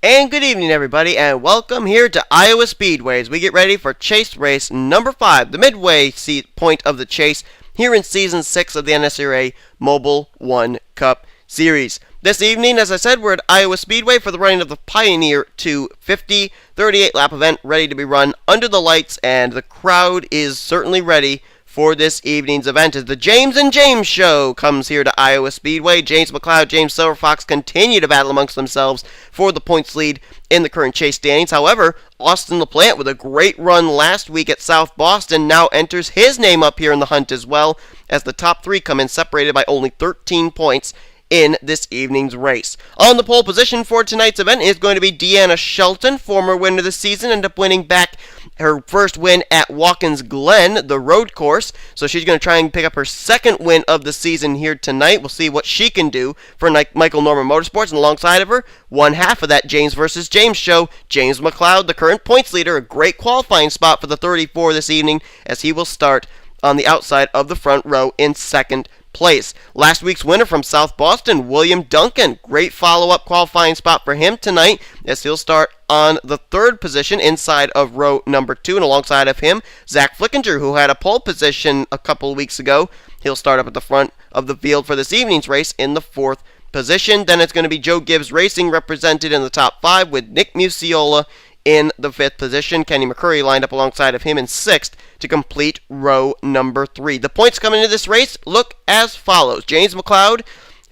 And good evening, everybody, and welcome here to Iowa Speedway as we get ready for chase race number 5, the midway point of the chase here in Season 6 of the NNSCRA Mobil1 Cup Series. This evening, as I said, we're at Iowa Speedway for the running of the Pioneer 250 38-lap event ready to be run under the lights, and the crowd is certainly ready for this evening's event as the James and James Show comes here to Iowa Speedway. James McCloud, James Silverfox continue to battle amongst themselves for the points lead in the current chase standings. However, Austin LaPlante, with a great run last week at South Boston, now enters his name up here in the hunt as well, as the top three come in separated by only 13 points in this evening's race. On the pole position for tonight's event is going to be Deanna Shelton, former winner of the season, ended up winning back her first win at Watkins Glen, the road course. So she's going to try and pick up her second win of the season here tonight. We'll see what she can do for Michael Norman Motorsports. And alongside of her, one half of that James versus James show, James McCloud, the current points leader. A great qualifying spot for the 34 this evening as he will start on the outside of the front row in second place. Last week's winner from South Boston, William Duncan. Great follow-up qualifying spot for him tonight as he'll start on the third position inside of row number 2, and alongside of him, Zach Flickinger, who had a pole position a couple of weeks ago. He'll start up at the front of the field for this evening's race in the fourth position. Then it's going to be Joe Gibbs Racing represented in the top 5 with Nick Muciola in the 5th position. Kenny McCrary lined up alongside of him in 6th to complete row number 3. The points coming into this race look as follows. James McCloud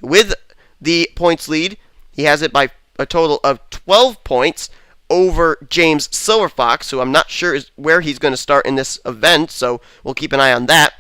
with the points lead. He has it by a total of 12 points over James Silverfox, who I'm not sure is where he's going to start in this event, so we'll keep an eye on that.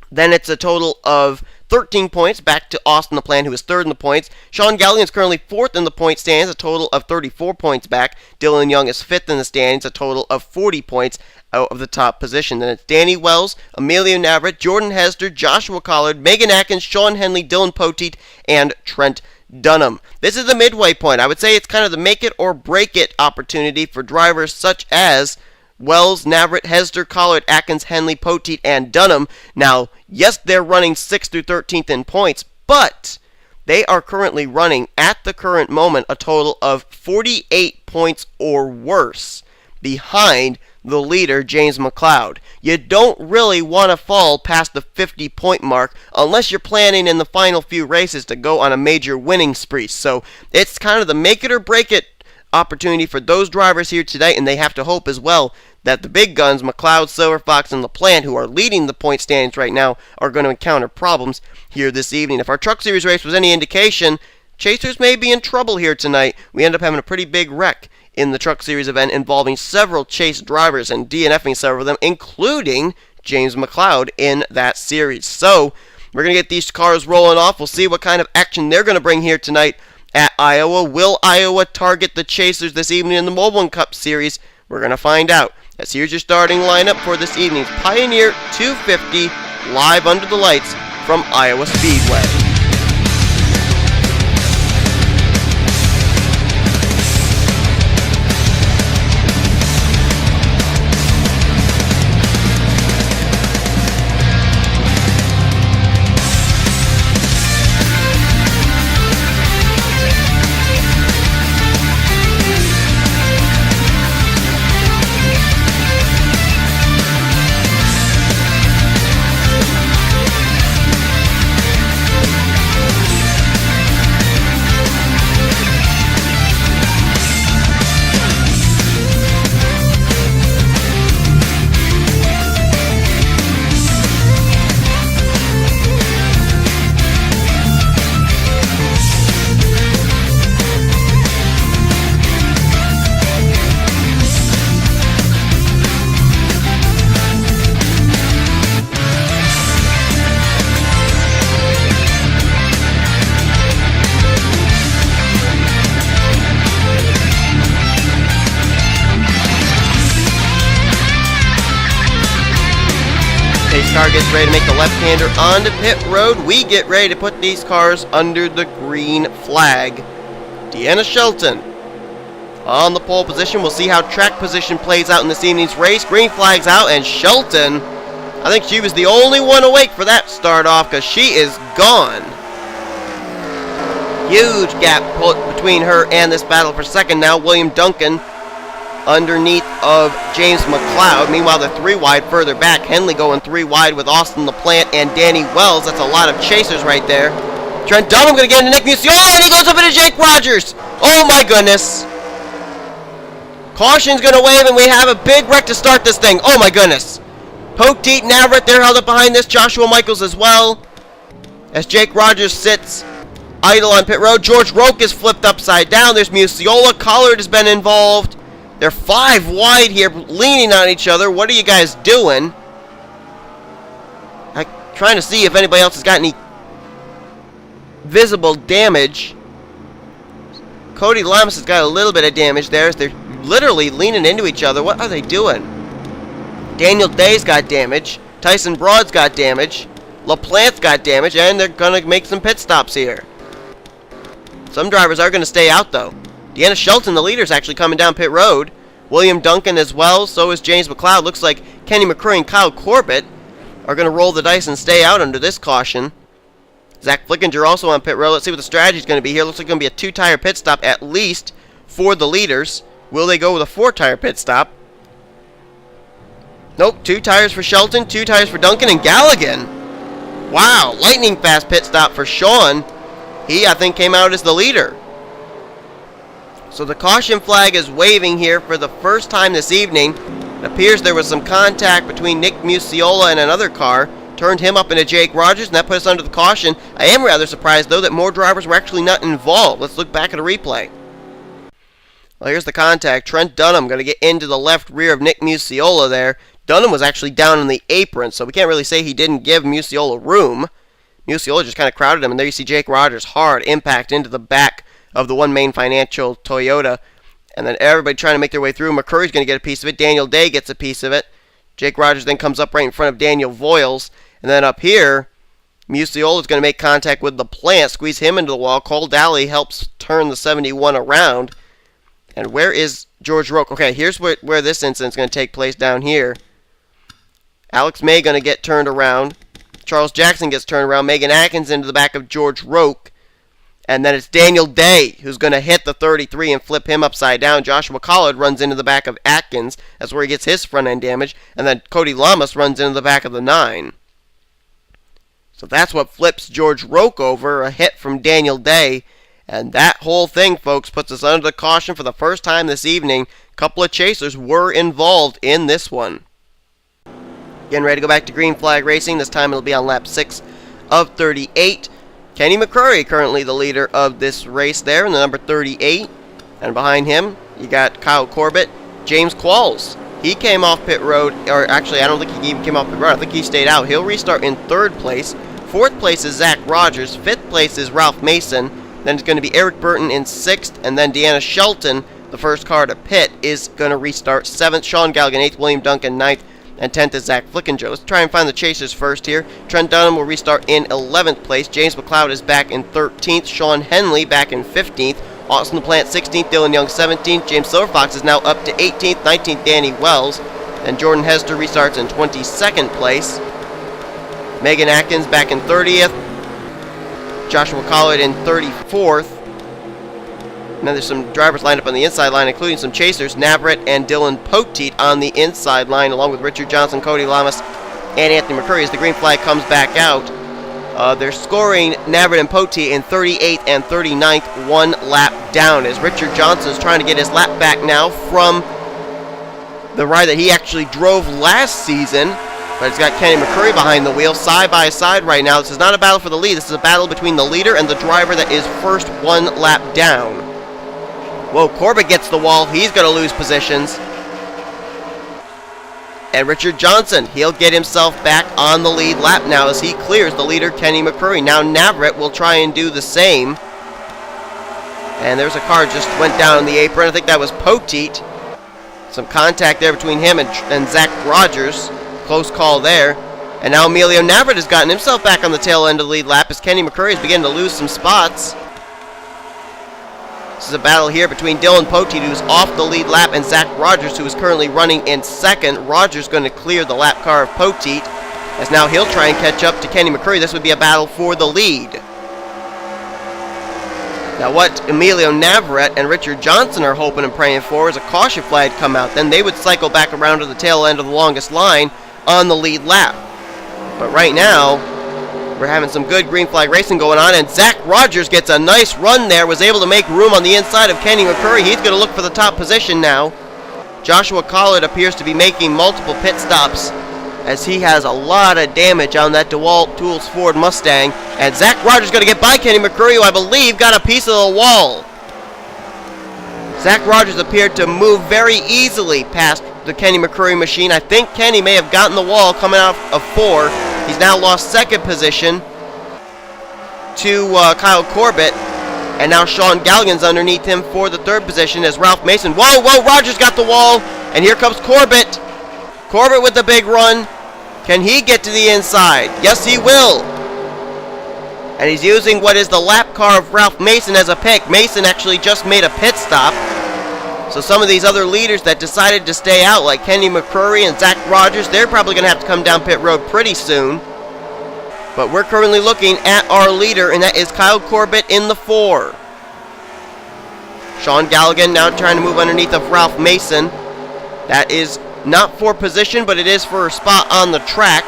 Then it's a total of 13 points back to Austin LaPlante, who is third in the points. Sean Galligan is currently fourth in the point standings, a total of 34 points back. Dylan Young is fifth in the standings, a total of 40 points out of the top position. Then it's Danny Wells, Emilio Navarrete, Jordan Hester, Joshua Collard, Megan Atkins, Sean Henley, Dylan Poteet, and Trent Dunham. This is the midway point. I would say it's kind of the make it or break it opportunity for drivers such as Wells, Navarrete, Hester, Collard, Atkins, Henley, Poteet, and Dunham. Now, yes, they're running 6th through 13th in points, but they are currently running, at the current moment, a total of 48 points or worse behind the leader, James McCloud. You don't really want to fall past the 50-point mark unless you're planning in the final few races to go on a major winning spree. So it's kind of the make it or break it opportunity for those drivers here tonight, and they have to hope as well that the big guns, McCloud, Silverfox, and LaPlante, who are leading the point standings right now, are going to encounter problems here this evening. If our Truck Series race was any indication, chasers may be in trouble here tonight. We end up having a pretty big wreck in the Truck Series event involving several chase drivers and DNFing several of them, including James McCloud in that series. So we're going to get these cars rolling off. We'll see what kind of action they're going to bring here tonight at Iowa. Will Iowa target the chasers this evening in the Mobil1 Cup Series? We're going to find out. As here's your starting lineup for this evening's Pioneer 250 live under the lights from Iowa Speedway. Car gets ready to make the left-hander onto pit road. We get ready to put these cars under the green flag. Deanna Shelton on the pole position. We'll see how track position plays out in this evening's race. Green flag's out, and Shelton, I think she was the only one awake for that start off because she is gone. Huge gap between her and this battle for second now. William Duncan underneath of James McLeod. Meanwhile, they're 3 wide further back. Henley going 3 wide with Austin LaPlante and Danny Wells. That's a lot of chasers right there. Trent Dunham going to get into Nick Musiola, and he goes up into Jake Rogers. Oh my goodness. Caution's going to wave, and we have a big wreck to start this thing. Oh my goodness. Poteet, Navarrete, they're held up behind this. Joshua Michaels as well. As Jake Rogers sits idle on pit road. George Roque is flipped upside down. There's Musiola. Collard has been involved. They're 5 wide here, leaning on each other. What are you guys doing? I'm trying to see if anybody else has got any visible damage. Cody Lamas has got a little bit of damage there. They're literally leaning into each other. What are they doing? Daniel Day's got damage. Tyson Broad's got damage. LaPlante's got damage, and they're going to make some pit stops here. Some drivers are going to stay out, though. Deanna Shelton, the leader, is actually coming down pit road. William Duncan as well. So is James McLeod. Looks like Kenny McCrary and Kyle Corbett are going to roll the dice and stay out under this caution. Zach Flickinger also on pit road. Let's see what the strategy is going to be here. Looks like it's going to be a 2-tire pit stop at least for the leaders. Will they go with a 4-tire pit stop? Nope. 2 tires for Shelton, 2 tires for Duncan, and Galligan. Wow. Lightning fast pit stop for Sean. He, I think, came out as the leader. So the caution flag is waving here for the first time this evening. It appears there was some contact between Nick Musiola and another car. Turned him up into Jake Rogers, and that put us under the caution. I am rather surprised, though, that more drivers were actually not involved. Let's look back at a replay. Well, here's the contact. Trent Dunham going to get into the left rear of Nick Musiola there. Dunham was actually down in the apron, so we can't really say he didn't give Musiola room. Musiola just kind of crowded him, and there you see Jake Rogers hard impact into the back of the One Main Financial Toyota. And then everybody trying to make their way through. McCurry's going to get a piece of it. Daniel Day gets a piece of it. Jake Rogers then comes up right in front of Daniel Voiles. And then up here, Musiola is going to make contact with LaPlante, squeeze him into the wall. Cole Dally helps turn the 71 around. And where is George Roque? Okay, here's where this incident's going to take place down here. Alex May going to get turned around. Charles Jackson gets turned around. Megan Atkins into the back of George Roque. And then it's Daniel Day who's going to hit the 33 and flip him upside down. Joshua Collard runs into the back of Atkins. That's where he gets his front end damage. And then Cody Lamas runs into the back of the 9. So that's what flips George Roque over, a hit from Daniel Day. And that whole thing, folks, puts us under the caution for the first time this evening. A couple of chasers were involved in this one. Getting ready to go back to green flag racing. This time it'll be on lap 6 of 38. Kenny McCrary currently the leader of this race there in the number 38. And behind him, you got Kyle Corbett, James Qualls. He came off pit road, or actually I don't think he even came off pit road. I think he stayed out. He'll restart in 3rd place. 4th place is Zach Rogers. 5th place is Ralph Mason. Then it's going to be Eric Burton in 6th. And then Deanna Shelton, the first car to pit, is going to restart 7th. Sean Galligan 8th. William Duncan 9th. And 10th is Zach Flickinger. Let's try and find the chasers first here. Trent Dunham will restart in 11th place. James McLeod is back in 13th. Sean Henley back in 15th. Austin LaPlante 16th. Dylan Young 17th. James Silverfox is now up to 18th. 19th, Danny Wells. And Jordan Hester restarts in 22nd place. Megan Atkins back in 30th. Joshua Collard in 34th. And then there's some drivers lined up on the inside line, including some chasers, Navarrete and Dylan Poteet on the inside line, along with Richard Johnson, Cody Lamas, and Anthony McCrary as the green flag comes back out. They're scoring Navarrete and Poteet in 38th and 39th, 1 lap down, as Richard Johnson is trying to get his lap back now from the ride that he actually drove last season. But it's got Kenny McCrary behind the wheel, side by side right now. This is not a battle for the lead. This is a battle between the leader and the driver that is first 1 lap down. Whoa, Corbett gets the wall. He's going to lose positions. And Richard Johnson, he'll get himself back on the lead lap now as he clears the leader, Kenny McCrary. Now Navarrete will try and do the same. And there's a car just went down on the apron. I think that was Poteet. Some contact there between him and Zach Rogers. Close call there. And now Emilio Navarrete has gotten himself back on the tail end of the lead lap as Kenny McCrary is beginning to lose some spots. This is a battle here between Dylan Poteet, who's off the lead lap, and Zach Rogers, who is currently running in 2nd. Rogers going to clear the lap car of Poteet, as now he'll try and catch up to Kenny McCrary. This would be a battle for the lead. Now what Emilio Navarrete and Richard Johnson are hoping and praying for is a caution flag come out. Then they would cycle back around to the tail end of the longest line on the lead lap. But right now, we're having some good green flag racing going on, and Zach Rogers gets a nice run there, was able to make room on the inside of Kenny McCrary. He's going to look for the top position now. Joshua Collard appears to be making multiple pit stops as he has a lot of damage on that DeWalt Tools Ford Mustang. And Zach Rogers going to get by Kenny McCrary, who I believe got a piece of the wall. Zach Rogers appeared to move very easily past the Kenny McCrary machine. I think Kenny may have gotten the wall coming out of 4. He's now lost second position to Kyle Corbett. And now Sean Galligan's underneath him for the third position as Ralph Mason. Whoa, Rogers got the wall. And here comes Corbett. Corbett with the big run. Can he get to the inside? Yes, he will. And he's using what is the lap car of Ralph Mason as a pick. Mason actually just made a pit stop. So some of these other leaders that decided to stay out, like Kenny McCrary and Zach Rogers, they're probably going to have to come down pit road pretty soon. But we're currently looking at our leader, and that is Kyle Corbett in the 4. Sean Galligan now trying to move underneath of Ralph Mason. That is not for position, but it is for a spot on the track.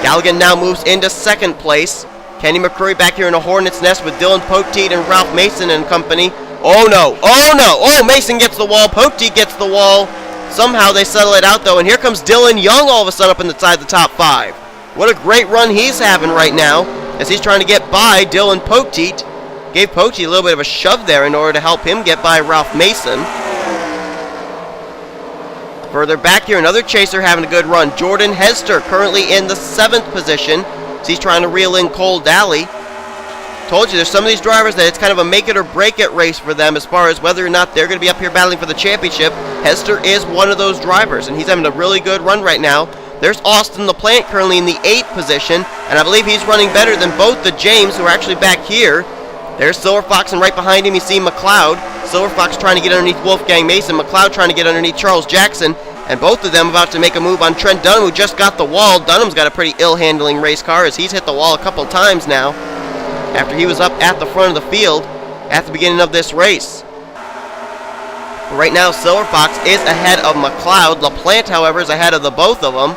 Galligan now moves into second place. Kenny McCrary back here in a hornet's nest with Dylan Poteet and Ralph Mason and company. Oh no, oh no, oh, Mason gets the wall, Poteet gets the wall. Somehow they settle it out though, and here comes Dylan Young all of a sudden up inside the top 5. What a great run he's having right now as he's trying to get by Dylan Poteet. Gave Poteet a little bit of a shove there in order to help him get by Ralph Mason. Further back here, another chaser having a good run. Jordan Hester currently in the 7th position as he's trying to reel in Cole Daly. Told you, there's some of these drivers that it's kind of a make it or break it race for them as far as whether or not they're going to be up here battling for the championship. Hester is one of those drivers, and he's having a really good run right now. There's Austin LaPlante currently in the 8th position, and I believe he's running better than both the James, who are actually back here. There's Silverfox, and right behind him you see McLeod. Silverfox trying to get underneath Wolfgang Mason, McLeod trying to get underneath Charles Jackson, and both of them about to make a move on Trent Dunham, who just got the wall. Dunham's got a pretty ill-handling race car as he's hit the wall a couple times now after he was up at the front of the field at the beginning of this race. But right now, Silverfox is ahead of McLeod. LaPlante, however, is ahead of the both of them.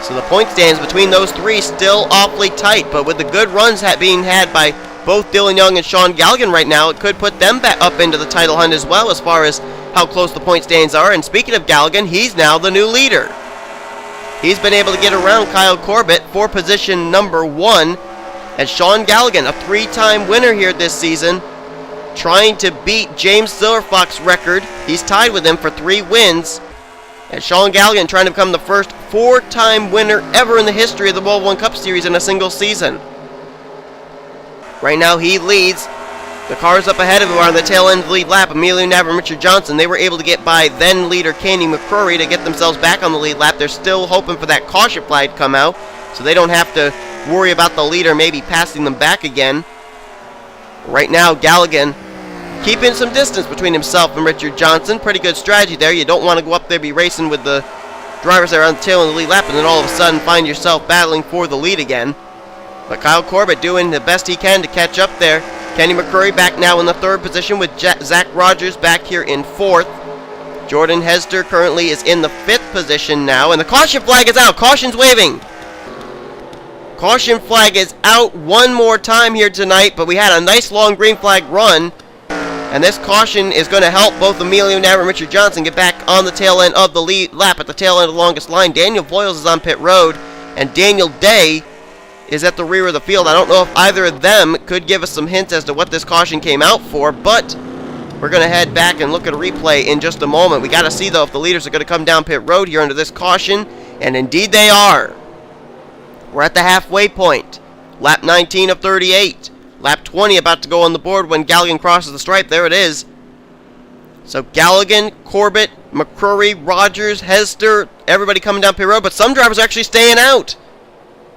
So the point stands between those three still awfully tight, but with the good runs being had by both Dylan Young and Sean Galligan right now, it could put them back up into the title hunt as well as far as how close the point stands are. And speaking of Galligan, he's now the new leader. He's been able to get around Kyle Corbett for position number 1. And Sean Galligan, a 3-time winner here this season, trying to beat James Silverfox's record. He's tied with him for 3 wins. And Sean Galligan trying to become the first 4-time winner ever in the history of the Mobil1 Cup Series in a single season. Right now he leads. The cars up ahead of him are on the tail end of the lead lap. Emilio Navarrete and Richard Johnson, they were able to get by then leader Kenny McCrary to get themselves back on the lead lap. They're still hoping for that caution flag to come out so they don't have to worry about the leader maybe passing them back again. Right now Galligan keeping some distance between himself and Richard Johnson. Pretty good strategy there. You don't want to go up there, be racing with the drivers that are on the tail end of the lead lap, and then all of a sudden find yourself battling for the lead again. But Kyle Corbett doing the best he can to catch up there. Kenny McCrary back now in the 3rd position with Zach Rogers back here in 4th. Jordan Hester currently is in the 5th position now, and the caution flag is out. Caution's waving. Caution flag is out one more time here tonight, but we had a nice long green flag run. And this caution is going to help both Emilio Navarrete and Richard Johnson get back on the tail end of the lead lap at the tail end of the longest line. Daniel Voiles is on pit road, and Daniel Day is at the rear of the field. I don't know if either of them could give us some hints as to what this caution came out for, but we're going to head back and look at a replay in just a moment. We got to see, though, if the leaders are going to come down pit road here under this caution, and indeed they are. We're at the halfway point. Lap 19 of 38. Lap 20 about to go on the board when Galligan crosses the stripe. There it is. So Galligan, Corbett, McCrary, Rogers, Hester, everybody coming down pit road, but some drivers are actually staying out.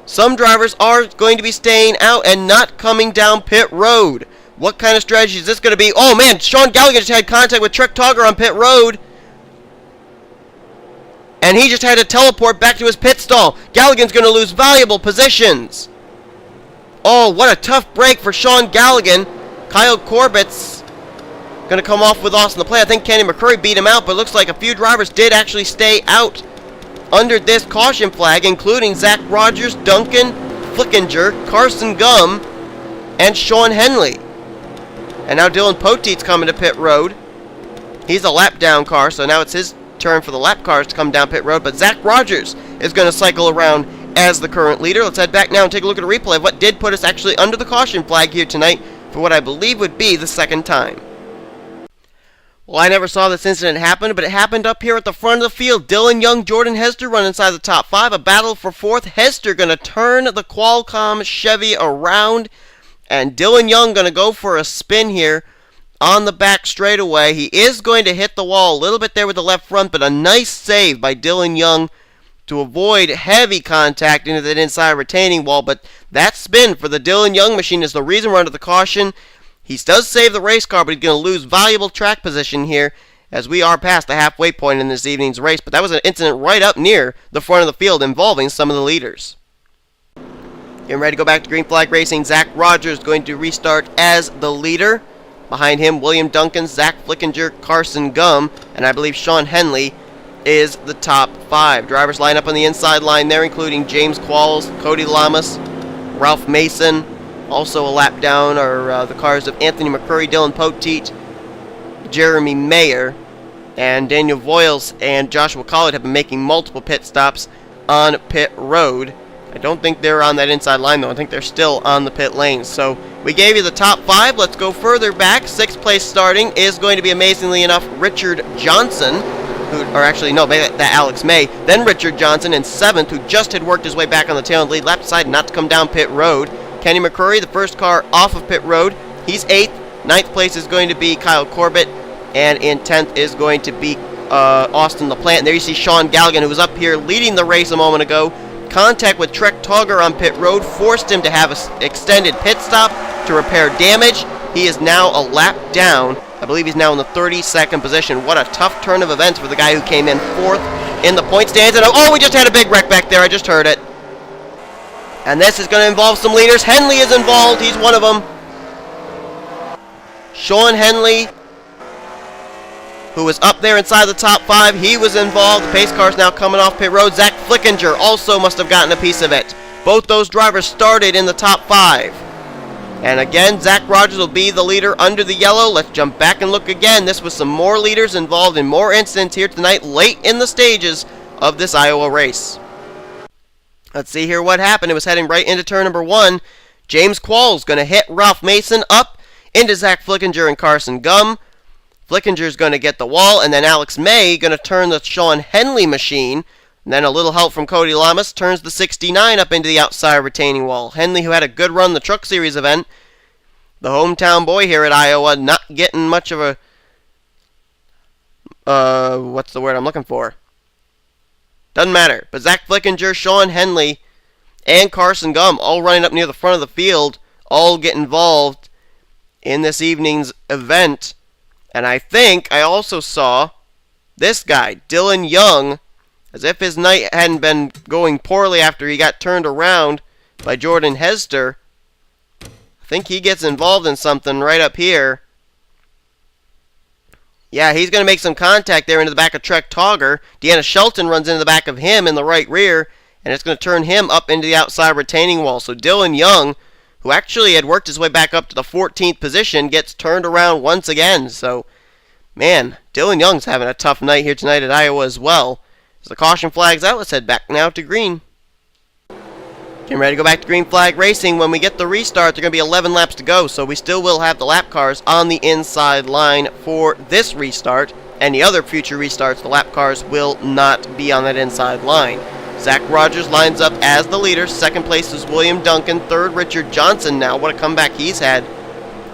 Some drivers are going to be staying out and not coming down pit road. What kind of strategy is this going to be? Oh man, Sean Galligan just had contact with Trek Togger on pit road. And he just had to teleport back to his pit stall. Galligan's going to lose valuable positions. Oh, what a tough break for Sean Galligan. Kyle Corbett's going to come off with Austin LaPlante. I think Kenny McCrary beat him out, but it looks like a few drivers did actually stay out under this caution flag, including Zach Rogers, Duncan, Flickinger, Carson Gum, and Sean Henley. And now Dylan Poteet's coming to pit road. He's a lap down car, so now it's his turn for the lap cars to come down pit road, but Zach Rogers is going to cycle around as the current leader. Let's head back now and take a look at a replay of what did put us actually under the caution flag here tonight for what I believe would be the second time. Well, I never saw this incident happen, but it happened up here at the front of the field. Dylan Young, Jordan Hester run inside the top 5. A battle for 4th. Hester going to turn the Qualcomm Chevy around, and Dylan Young going to go for a spin here on the back straightaway. He is going to hit the wall a little bit there with the left front, but a nice save by Dylan Young to avoid heavy contact into that inside retaining wall. But that spin for the Dylan Young machine is the reason we're under the caution. He does save the race car, but he's going to lose valuable track position here as we are past the halfway point in this evening's race. But that was an incident right up near the front of the field involving some of the leaders. Getting ready to go back to green flag racing. Zach Rogers going to restart as the leader. Behind him, William Duncan, Zach Flickinger, Carson Gum, and I believe Sean Henley is the top 5. Drivers line up on the inside line there, including James Qualls, Cody Lamas, Ralph Mason. Also a lap down are the cars of Anthony McCrary, Dylan Poteet, Jeremy Mayer, and Daniel Voiles and Joshua Collett have been making multiple pit stops on pit road. I don't think they're on that inside line, though. I think they're still on the pit lanes. So we gave you the top 5. Let's go further back. 6th place starting is going to be, amazingly enough, Richard Johnson, Alex May. Then Richard Johnson in 7th, who just had worked his way back on the tail and lead lap, decided not to come down pit road. Kenny McCrary, the first car off of pit road, he's 8th. 9th place is going to be Kyle Corbett, and in 10th is going to be Austin LaPlante. And there you see Sean Galligan, who was up here leading the race a moment ago. Contact with Trek Togger on pit road forced him to have an extended pit stop to repair damage. He is now a lap down. I believe he's now in the 32nd position. What a tough turn of events for the guy who came in 4th in the point stands. And we just had a big wreck back there. I just heard it. And this is going to involve some leaders. Henley is involved. He's one of them. Sean Henley, who was up there inside the top 5, he was involved. The pace car's now coming off pit road. Zach Flickinger also must have gotten a piece of it. Both those drivers started in the top 5. And again, Zach Rogers will be the leader under the yellow. Let's jump back and look again. This was some more leaders involved in more incidents here tonight, late in the stages of this Iowa race. Let's see here what happened. It was heading right into turn number 1. James Qualls going to hit Ralph Mason up into Zach Flickinger and Carson Gum. Flickinger's going to get the wall, and then Alex May going to turn the Sean Henley machine. And then a little help from Cody Lamas turns the 69 up into the outside retaining wall. Henley, who had a good run the Truck Series event, the hometown boy here at Iowa, not getting much of a... what's the word I'm looking for? Doesn't matter. But Zach Flickinger, Sean Henley, and Carson Gum all running up near the front of the field, all get involved in this evening's event. And I think I also saw this guy, Dylan Young, as if his night hadn't been going poorly after he got turned around by Jordan Hester. I think he gets involved in something right up here. Yeah, he's going to make some contact there into the back of Trek Togger. Deanna Shelton runs into the back of him in the right rear, and it's going to turn him up into the outside retaining wall. So Dylan Young, who actually had worked his way back up to the 14th position, gets turned around once again. So, man, Dylan Young's having a tough night here tonight at Iowa as well. As the caution flag's out, let's head back now to green. Getting ready to go back to green flag racing. When we get the restart, there are going to be 11 laps to go, so we still will have the lap cars on the inside line for this restart. Any other future restarts, the lap cars will not be on that inside line. Zach Rogers lines up as the leader. 2nd place is William Duncan. 3rd, Richard Johnson now. What a comeback he's had.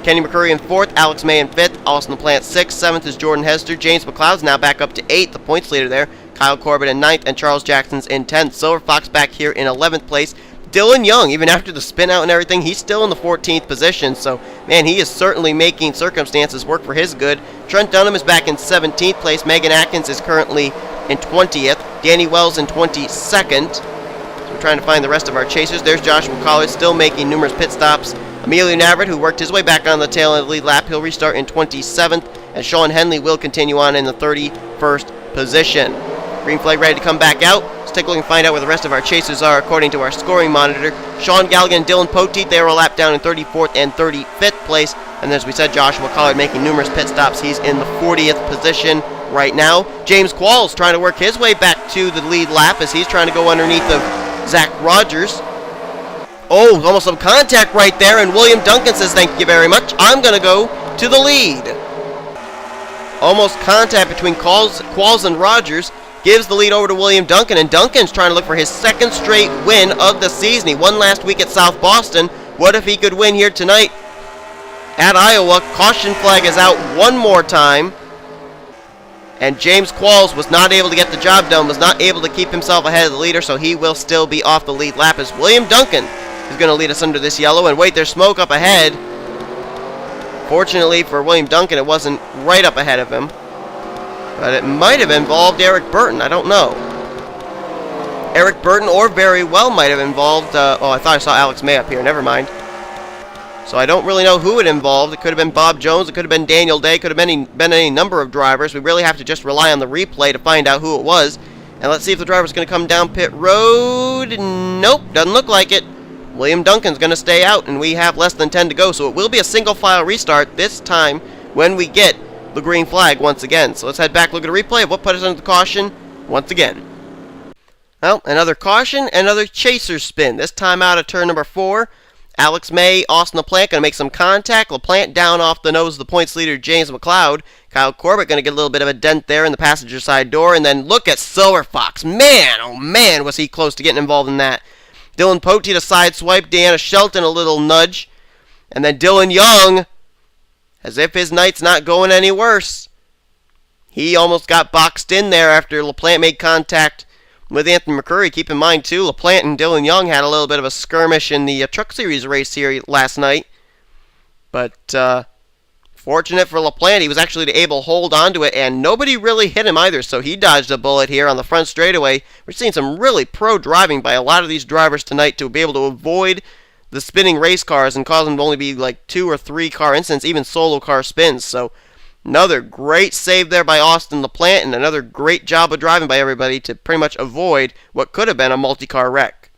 Kenny McCrary in 4th. Alex May in 5th. Austin LaPlante 6th. 7th is Jordan Hester. James McLeod's now back up to 8th, the points leader there. Kyle Corbett in 9th, and Charles Jackson's in 10th. Silverfox back here in 11th place. Dylan Young, even after the spin out and everything, he's still in the 14th position. So, man, he is certainly making circumstances work for his good. Trent Dunham is back in 17th place. Megan Atkins is currently in 20th. Danny Wells in 22nd. So we're trying to find the rest of our chasers. There's Joshua Collins still making numerous pit stops. A Emilio Navarrete, who worked his way back on the tail of the lead lap, he'll restart in 27th, and Sean Henley will continue on in the 31st position. Green flag ready to come back out. Let's take a look and find out where the rest of our chasers are according to our scoring monitor. Sean Galligan and Dylan Poteet, they were a lap down in 34th and 35th place. And as we said, Joshua Collard making numerous pit stops. He's in the 40th position right now. James Qualls trying to work his way back to the lead lap as he's trying to go underneath of Zach Rogers. Oh, almost some contact right there, and William Duncan says thank you very much. I'm going to go to the lead. Almost contact between Qualls and Rogers gives the lead over to William Duncan, and Duncan's trying to look for his second straight win of the season. He won last week at South Boston. What if he could win here tonight at Iowa? Caution flag is out one more time, and James Qualls was not able to get the job done, was not able to keep himself ahead of the leader, so he will still be off the lead lap as William Duncan is going to lead us under this yellow. And wait, there's smoke up ahead. Fortunately for William Duncan, it wasn't right up ahead of him, but it might have involved Eric Burton. I don't know. Eric Burton or very well might have involved, oh, I thought I saw Alex May up here. Never mind. So I don't really know who it involved. It could have been Bob Jones. It could have been Daniel Day. It could have been any number of drivers. We really have to just rely on the replay to find out who it was. And let's see if the driver's going to come down pit road. Nope, doesn't look like it. William Duncan's going to stay out, and we have less than 10 to go. So it will be a single file restart this time when we get the green flag once again. So let's head back, look at a replay of what put us under the caution once again. Well, another caution, another chaser spin. This time out of turn number 4. Alex May, Austin LaPlante going to make some contact. LaPlante down off the nose of the points leader, James McLeod. Kyle Corbett going to get a little bit of a dent there in the passenger side door. And then look at Silverfox. Man, oh man, was he close to getting involved in that. Dylan Poteet a side swipe. Deanna Shelton a little nudge. And then Dylan Young, as if his night's not going any worse. He almost got boxed in there after LaPlante made contact with Anthony McCrary. Keep in mind, too, LaPlante and Dylan Young had a little bit of a skirmish in the Truck Series race here last night. But fortunate for LaPlante, he was actually able to hold on to it, and nobody really hit him either, so he dodged a bullet here on the front straightaway. We're seeing some really pro driving by a lot of these drivers tonight to be able to avoid the spinning race cars and cause them to only be like 2 or 3 car incidents, even solo car spins. So another great save there by Austin LaPlante, and another great job of driving by everybody to pretty much avoid what could have been a multi-car wreck.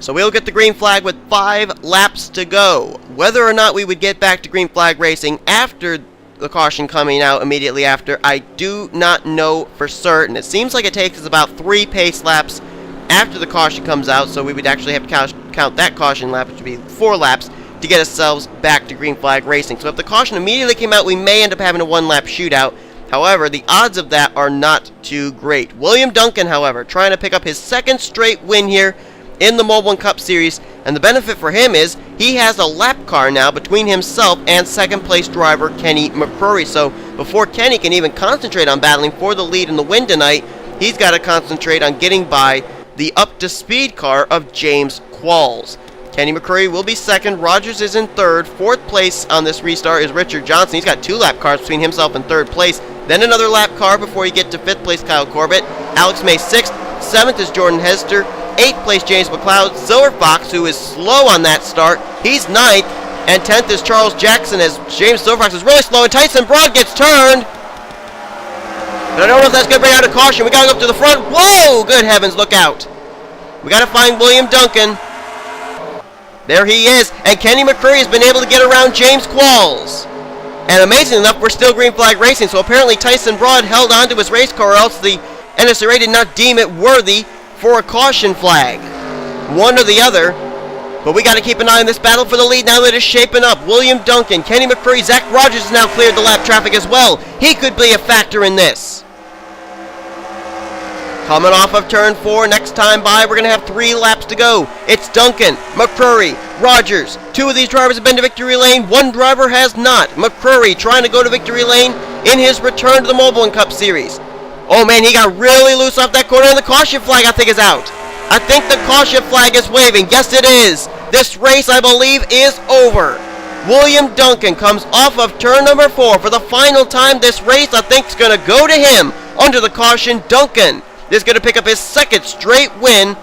So we'll get the green flag with 5 laps to go. Whether or not we would get back to green flag racing after the caution coming out immediately after, I do not know for certain. It seems like it takes us about 3 pace laps after the caution comes out, so we would actually have to count that caution lap, which would be 4 laps, to get ourselves back to green flag racing. So if the caution immediately came out, we may end up having a 1-lap shootout. However, the odds of that are not too great. William Duncan, however, trying to pick up his second straight win here in the Mobil1 Cup Series, and the benefit for him is he has a lap car now between himself and second place driver Kenny McCrary. So before Kenny can even concentrate on battling for the lead in the win tonight, he's got to concentrate on getting by the up-to-speed car of James Qualls. Kenny McCrary will be second. Rogers is in third. Fourth place on this restart is Richard Johnson. He's got 2 lap cars between himself and third place. Then another lap car before you get to fifth place, Kyle Corbett. Alex May 6th. 7th is Jordan Hester. 8th place, James McLeod. Silverfox, who is slow on that start, he's 9th. And 10th is Charles Jackson, as James Silverfox is really slow. And Tyson Broad gets turned. But I don't know if that's going to bring out a caution. We got to go up to the front. Whoa! Good heavens, look out. We got to find William Duncan. There he is. And Kenny McCrary has been able to get around James Qualls. And amazing enough, we're still green flag racing. So apparently Tyson Broad held on to his race car, or else the NSCRA did not deem it worthy for a caution flag. One or the other. But we got to keep an eye on this battle for the lead now that it's shaping up. William Duncan, Kenny McCrary, Zach Rogers has now cleared the lap traffic as well. He could be a factor in this. Coming off of turn 4, next time by, we're going to have 3 laps to go. It's Duncan, McCrary, Rogers. 2 of these drivers have been to victory lane. 1 driver has not. McCrary trying to go to victory lane in his return to the Mobil1 Cup Series. Oh man, he got really loose off that corner, and the caution flag, I think, is out. I think the caution flag is waving. Yes, it is. This race, I believe, is over. William Duncan comes off of turn number 4 for the final time. This race, I think, is going to go to him under the caution. Duncan is going to pick up his second straight win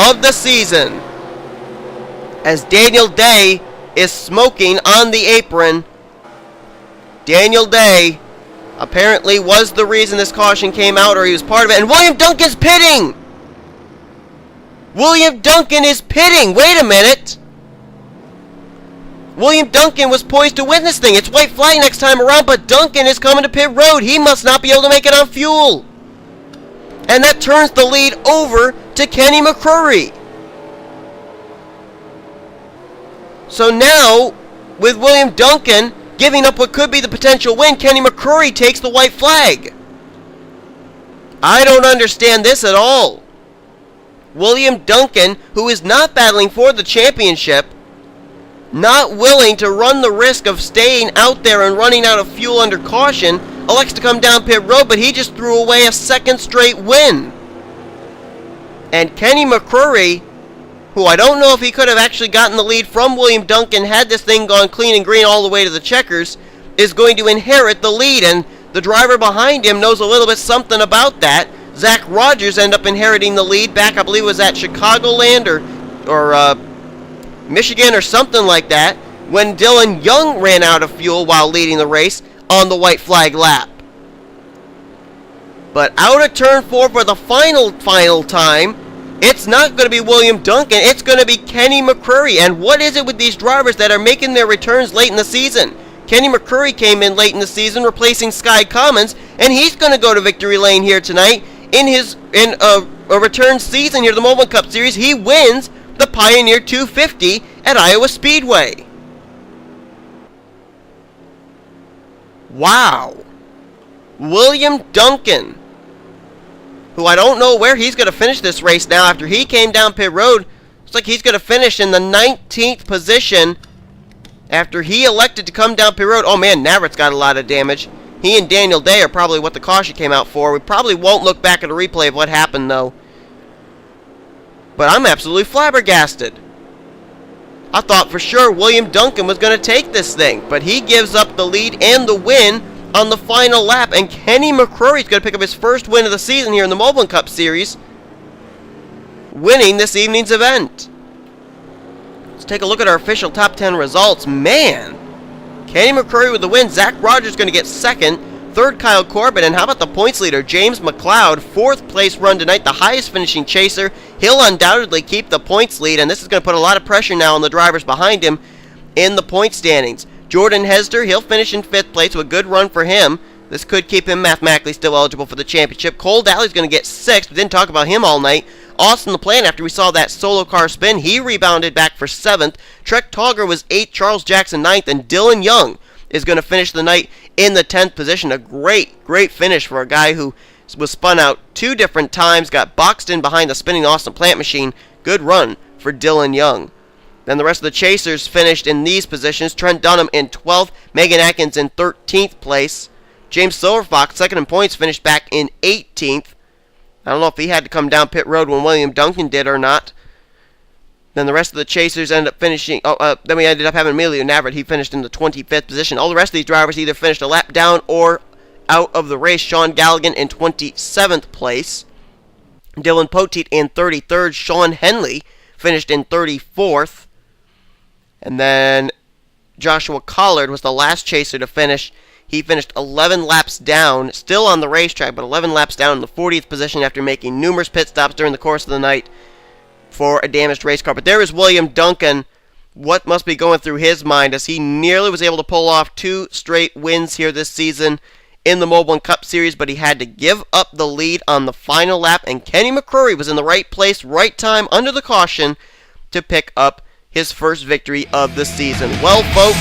of the season. as Daniel Day is smoking on the apron. Daniel Day apparently was the reason this caution came out, or he was part of it. And William Duncan's pitting! William Duncan is pitting! Wait a minute! William Duncan was poised to win this thing. It's white flag next time around, but Duncan is coming to pit road. He must not be able to make it on fuel. And that turns the lead over to Kenny McCrary. So now, with William Duncan giving up what could be the potential win, Kenny McCrary takes the white flag. I don't understand this at all. William Duncan, who is not battling for the championship, not willing to run the risk of staying out there and running out of fuel under caution, elects to come down pit road, but he just threw away a second straight win. And Kenny McCrary, who I don't know if he could have actually gotten the lead from William Duncan had this thing gone clean and green all the way to the checkers, is going to inherit the lead, and the driver behind him knows a little bit something about that. Zach Rogers ended up inheriting the lead back, I believe it was at Chicagoland or Michigan or something like that, when Dylan Young ran out of fuel while leading the race on the white flag lap. But out of turn 4 for the final time, it's not going to be William Duncan, it's going to be Kenny McCrary. And what is it with these drivers that are making their returns late in the season? Kenny McCrary came in late in the season replacing Sky Commons, and he's going to go to victory lane here tonight in a return season here, the Mobil Cup Series. He wins the Pioneer 250 at Iowa Speedway. Wow. William Duncan, who I don't know where he's going to finish this race now after he came down pit road. Looks like he's going to finish in the 19th position after he elected to come down pit road. Oh man, Navarrete's got a lot of damage. He and Daniel Day are probably what the caution came out for. We probably won't look back at a replay of what happened though. But I'm absolutely flabbergasted. I thought for sure William Duncan was going to take this thing, but he gives up the lead and the win on the final lap, and Kenny McCrary is going to pick up his first win of the season here in the Mobil Cup Series, winning this evening's event. Let's take a look at our official top 10 results. Man, Kenny McCrary with the win. Zach Rogers going to get second. Third, Kyle Corbett. And how about the points leader, James McLeod? Fourth place run tonight, the highest finishing chaser. He'll undoubtedly keep the points lead, and this is going to put a lot of pressure now on the drivers behind him in the point standings. Jordan Hesder, he'll finish in 5th place, so a good run for him. This could keep him mathematically still eligible for the championship. Cole Daly's going to get 6th. We didn't talk about him all night. Austin LaPlante, after we saw that solo car spin, he rebounded back for 7th. Trek Togger was 8th, Charles Jackson 9th, and Dylan Young is going to finish the night in the 10th position. A great finish for a guy who was spun out 2 different times, got boxed in behind the spinning Austin LaPlante machine. Good run for Dylan Young. Then the rest of the chasers finished in these positions. Trent Dunham in 12th, Megan Atkins in 13th place. James Silverfox, second in points, finished back in 18th. I don't know if he had to come down pit road when William Duncan did or not. Then the rest of the chasers ended up finishing. Then we ended up having Emilio Navarrete. He finished in the 25th position. All the rest of these drivers either finished a lap down or out of the race. Sean Galligan in 27th place. Dylan Poteet in 33rd. Sean Henley finished in 34th. And then Joshua Collard was the last chaser to finish. He finished 11 laps down, still on the racetrack, but 11 laps down in the 40th position after making numerous pit stops during the course of the night for a damaged race car. But there is William Duncan. What must be going through his mind as he nearly was able to pull off 2 straight wins here this season in the Mobil1 Cup Series, but he had to give up the lead on the final lap, and Kenny McCrary was in the right place, right time, under the caution to pick up his first victory of the season. Well, folks,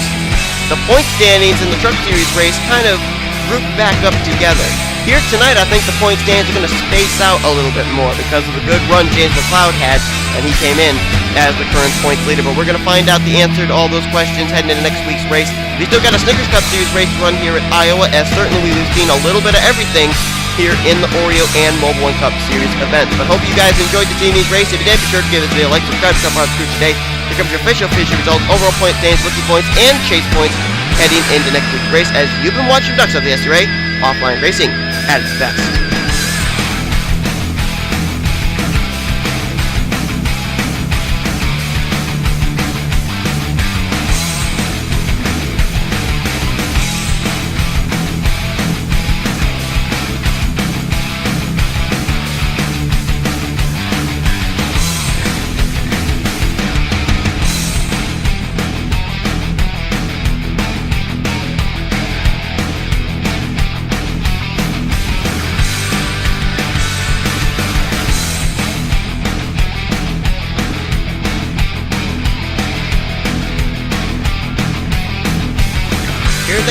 the point standings in the Truck Series race kind of grouped back up together. Here tonight, I think the point standings are going to space out a little bit more because of the good run James McLeod had, and he came in as the current points leader. But we're going to find out the answer to all those questions heading into next week's race. We still got a Snickers Cup Series race to run here at Iowa, as certainly we've seen a little bit of everything here in the Oreo and Mobil1 Cup Series events. But hope you guys enjoyed this evening's race. If you did, be sure to give this video a like, subscribe, become part of the crew today. Here comes your official results, overall point standings, rookie points, and chase points heading into next week's race, as you've been watching Ducks of the SRA, offline racing at its best.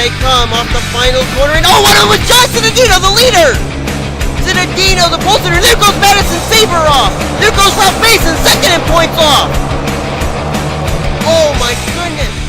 they come off the final corner, and oh, what was John Zinedino, the leader! Zinedino, the pole sitter. There goes Madison Saber off. There goes Ralph Mason, second and points off. Oh my goodness.